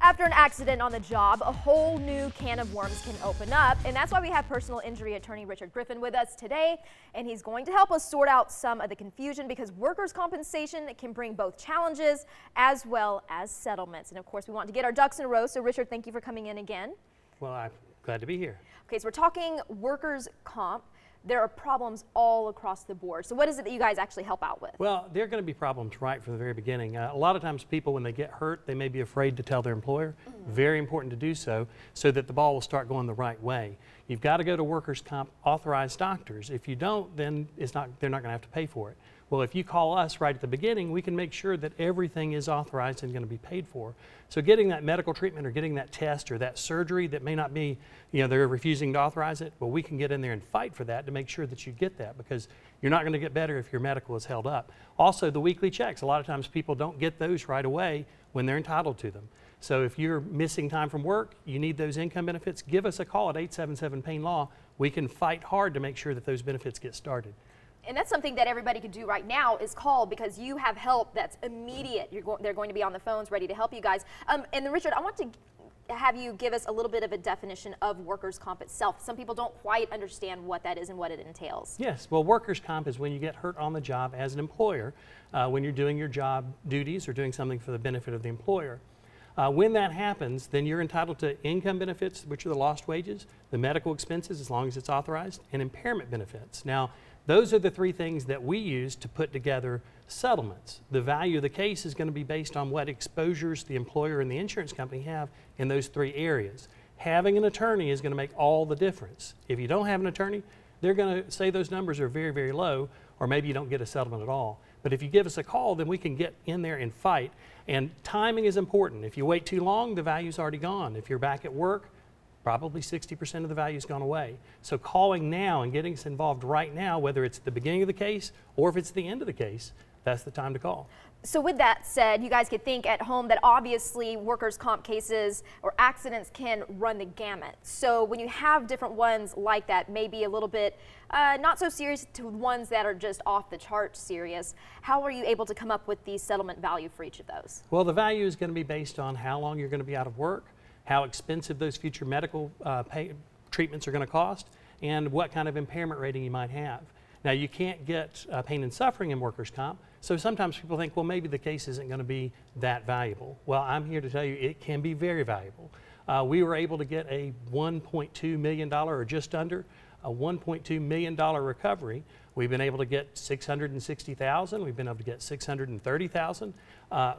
After an accident on the job, a whole new can of worms can open up, and that's why we have personal injury attorney Richard Griffin with us today, and he's going to help us sort out some of the confusion because workers' compensation can bring both challenges as well as settlements. And of course, we want to get our ducks in a row, so Richard, thank you for coming in again. Well, I'm glad to be here. Okay, so we're talking workers' comp. There are problems all across the board. So what is it that you guys actually help out with? Well, there are going to be problems right from the very beginning. A lot of times people, when they get hurt, they may be afraid to tell their employer. Very important to do so that the ball will start going the right way. You've got to go to workers' comp authorized doctors. If you don't, then they're not going to have to pay for it. Well, if you call us right at the beginning, we can make sure that everything is authorized and going to be paid for. So getting that medical treatment or getting that test or that surgery that may not be, they're refusing to authorize it, well, we can get in there and fight for that to make sure that you get that, because you're not going to get better if your medical is held up. Also, the weekly checks. A lot of times people don't get those right away when they're entitled to them. So if you're missing time from work, you need those income benefits, give us a call at 877-PAIN-LAW. We can fight hard to make sure that those benefits get started. And that's something that everybody could do right now is call, because you have help that's immediate. They're going to be on the phones ready to help you guys. And then Richard, I want to have you give us a little bit of a definition of workers' comp itself. Some people don't quite understand what that is and what it entails. Yes, well, workers' comp is when you get hurt on the job as an employer, when you're doing your job duties or doing something for the benefit of the employer. When that happens, then you're entitled to income benefits, which are the lost wages, the medical expenses, as long as it's authorized, and impairment benefits. Now, those are the three things that we use to put together settlements. The value of the case is going to be based on what exposures the employer and the insurance company have in those three areas. Having an attorney is going to make all the difference. If you don't have an attorney, they're going to say those numbers are very, very low, or maybe you don't get a settlement at all. But if you give us a call, then we can get in there and fight. And timing is important. If you wait too long, the value's already gone. If you're back at work, probably 60% of the value's gone away. So calling now and getting us involved right now, whether it's the beginning of the case or if it's the end of the case, that's the time to call. So with that said, you guys could think at home that obviously workers' comp cases or accidents can run the gamut. So when you have different ones like that, maybe a little bit not so serious to ones that are just off the chart serious, how are you able to come up with the settlement value for each of those? Well, the value is going to be based on how long you're going to be out of work, how expensive those future medical treatments are going to cost, and what kind of impairment rating you might have. Now, you can't get pain and suffering in workers' comp, so sometimes people think, well, maybe the case isn't going to be that valuable. Well, I'm here to tell you it can be very valuable. We were able to get a $1.2 million, or just under a $1.2 million recovery. We've been able to get $660,000. We've been able to get $630,000.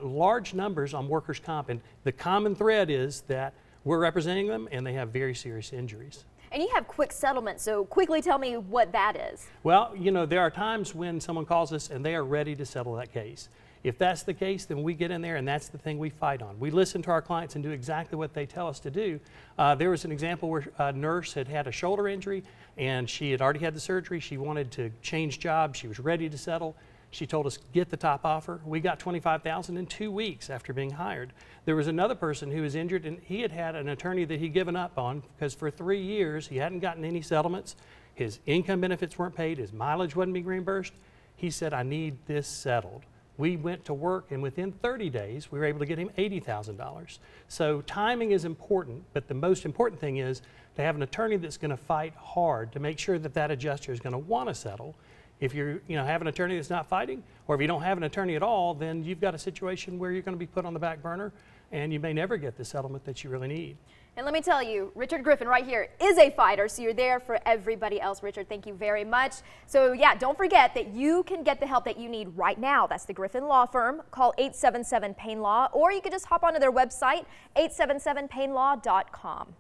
Large numbers on workers' comp, and the common thread is that we're representing them and they have very serious injuries. And you have quick settlement, so quickly tell me what that is. Well, there are times when someone calls us and they are ready to settle that case. If that's the case, then we get in there and that's the thing we fight on. We listen to our clients and do exactly what they tell us to do. There was an example where a nurse had had a shoulder injury and she had already had the surgery. She wanted to change jobs. She was ready to settle. She told us, get the top offer. We got $25,000 in 2 weeks after being hired. There was another person who was injured, and he had had an attorney that he'd given up on because for 3 years he hadn't gotten any settlements. His income benefits weren't paid. His mileage wasn't being reimbursed. He said, I need this settled. We went to work, and within 30 days, we were able to get him $80,000. So timing is important, but the most important thing is to have an attorney that's going to fight hard to make sure that that adjuster is going to want to settle. If you have an attorney that's not fighting, or if you don't have an attorney at all, then you've got a situation where you're going to be put on the back burner and you may never get the settlement that you really need. And let me tell you, Richard Griffin right here is a fighter, so you're there for everybody else. Richard, thank you very much. So yeah, don't forget that you can get the help that you need right now. That's the Griffin Law Firm. Call 877-PAIN-LAW, or you can just hop onto their website, 877painlaw.com.